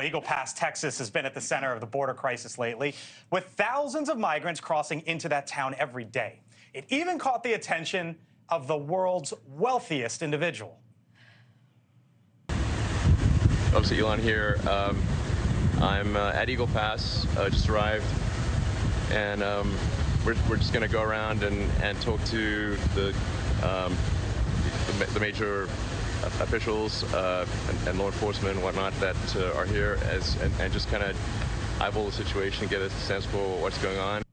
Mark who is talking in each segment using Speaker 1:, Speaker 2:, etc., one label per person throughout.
Speaker 1: Eagle Pass, Texas, has been at the center of the border crisis lately, with thousands of migrants crossing into that town every day. It even caught the attention of the world's wealthiest individual.
Speaker 2: Obviously, Elon here. I'm at Eagle Pass, just arrived, and we're just going to go around and talk to the major officials and law enforcement and whatnot that are here and just kind of eyeball the situation, get a sense for what's going on.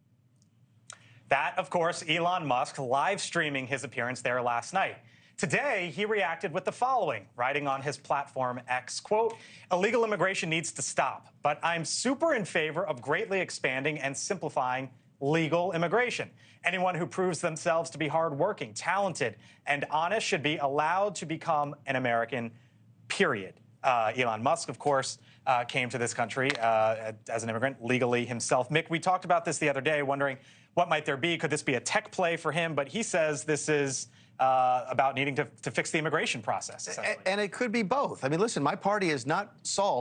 Speaker 1: That, of course, Elon Musk live streaming his appearance there last night. Today, he reacted with the following, writing on his platform X, quote, "Illegal immigration needs to stop, but I'm super in favor of greatly expanding and simplifying legal immigration. Anyone who proves themselves to be hardworking, talented, and honest should be allowed to become an American, period." Elon Musk, of course, came to this country as an immigrant legally himself. Mick, we talked about this the other day, wondering what might there be? Could this be a tech play for him? But he says this is about needing to fix the immigration process.
Speaker 3: And it could be both. I mean, listen, my party is not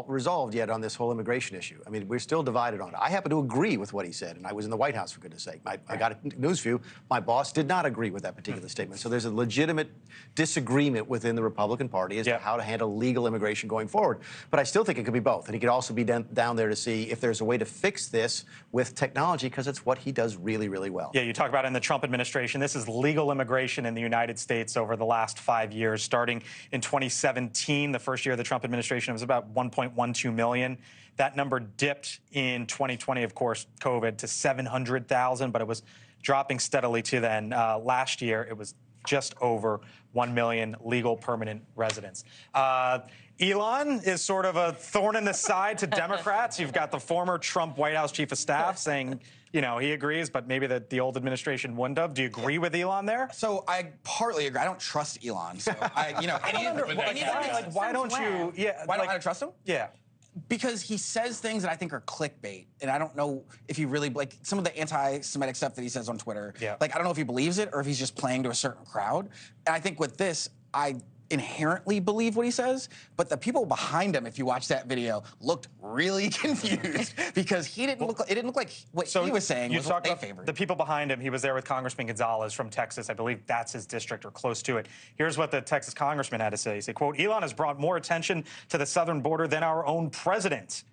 Speaker 3: resolved yet on this whole immigration issue. I mean, we're still divided on it. I happen to agree with what he said, and I was in the White House, for goodness sake. I got a news for you. My boss did not agree with that particular statement. So there's a legitimate disagreement within the Republican Party as to how to handle legal immigration going forward. But I still think it could be both. And he could also be down there to see if there's a way to fix this with technology, because it's what he does really, really well.
Speaker 1: Yeah, you talk about in the Trump administration, this is legal immigration in the United States over the last 5 years. Starting in 2017, the first year of the Trump administration, it was about 1.12 million. That number dipped in 2020, of course, COVID, to 700,000, but it was dropping steadily to then. Last year, it was just over 1 million legal permanent residents. Elon is sort of a thorn in the side to Democrats. You've got the former Trump White House chief of staff saying, you know, he agrees, but maybe the old administration wouldn't have. Do you agree with Elon there?
Speaker 4: So I partly agree. I don't trust Elon. So
Speaker 1: why don't you? Yeah,
Speaker 4: why don't I trust him?
Speaker 1: Yeah.
Speaker 4: Because he says things that I think are clickbait, and I don't know if he really, like, some of the anti-Semitic stuff that he says on Twitter, like, I don't know if he believes it or if he's just playing to a certain crowd. And I think with this, I inherently believe what he says, but the people behind him, if you watch that video, looked really confused because he didn't look. It didn't look like what he was saying was what they favored.
Speaker 1: The people behind him. He was there with Congressman Gonzalez from Texas. I believe that's his district or close to it. Here's what the Texas congressman had to say. He said, quote, "Elon has brought more attention to the southern border than our own president.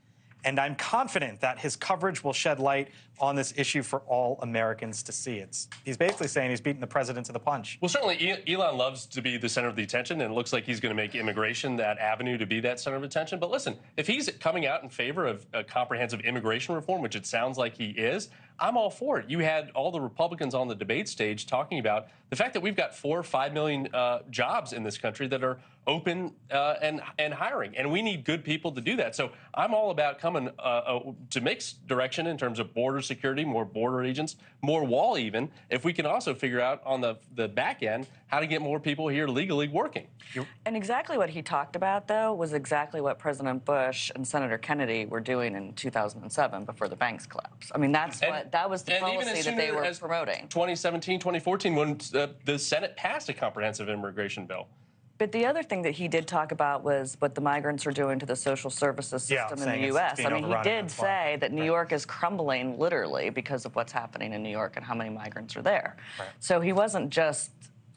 Speaker 1: And I'm confident that his coverage will shed light on this issue for all Americans to see." He's basically saying he's beating the president to the punch.
Speaker 5: Well, certainly Elon loves to be the center of the attention, and it looks like he's going to make immigration that avenue to be that center of attention. But listen, if he's coming out in favor of a comprehensive immigration reform, which it sounds like he is, I'm all for it. You had all the Republicans on the debate stage talking about the fact that we've got 4 or 5 million jobs in this country that are open and hiring, and we need good people to do that. So I'm all about coming to Mick's direction in terms of border security, more border agents, more wall even, if we can also figure out on the back end how to get more people here legally working.
Speaker 6: And exactly what he talked about, though, was exactly what President Bush and Senator Kennedy were doing in 2007 before the banks collapsed. I mean, that was the policy that they were promoting.
Speaker 5: 2017, 2014, when the Senate passed a comprehensive immigration bill.
Speaker 6: But the other thing that he did talk about was what the migrants are doing to the social services system in the U.S. I mean, he did say that New York is crumbling literally because of what's happening in New York and how many migrants are there. Right. So he wasn't just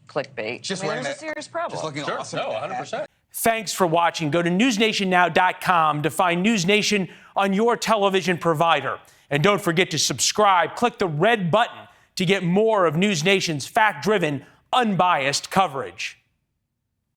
Speaker 6: clickbait. There's a serious problem.
Speaker 4: Just looking awesome.
Speaker 5: No, 100%.
Speaker 7: Thanks for watching. Go to newsnationnow.com to find News Nation on your television provider. And don't forget to subscribe. Click the red button to get more of News Nation's fact-driven, unbiased coverage.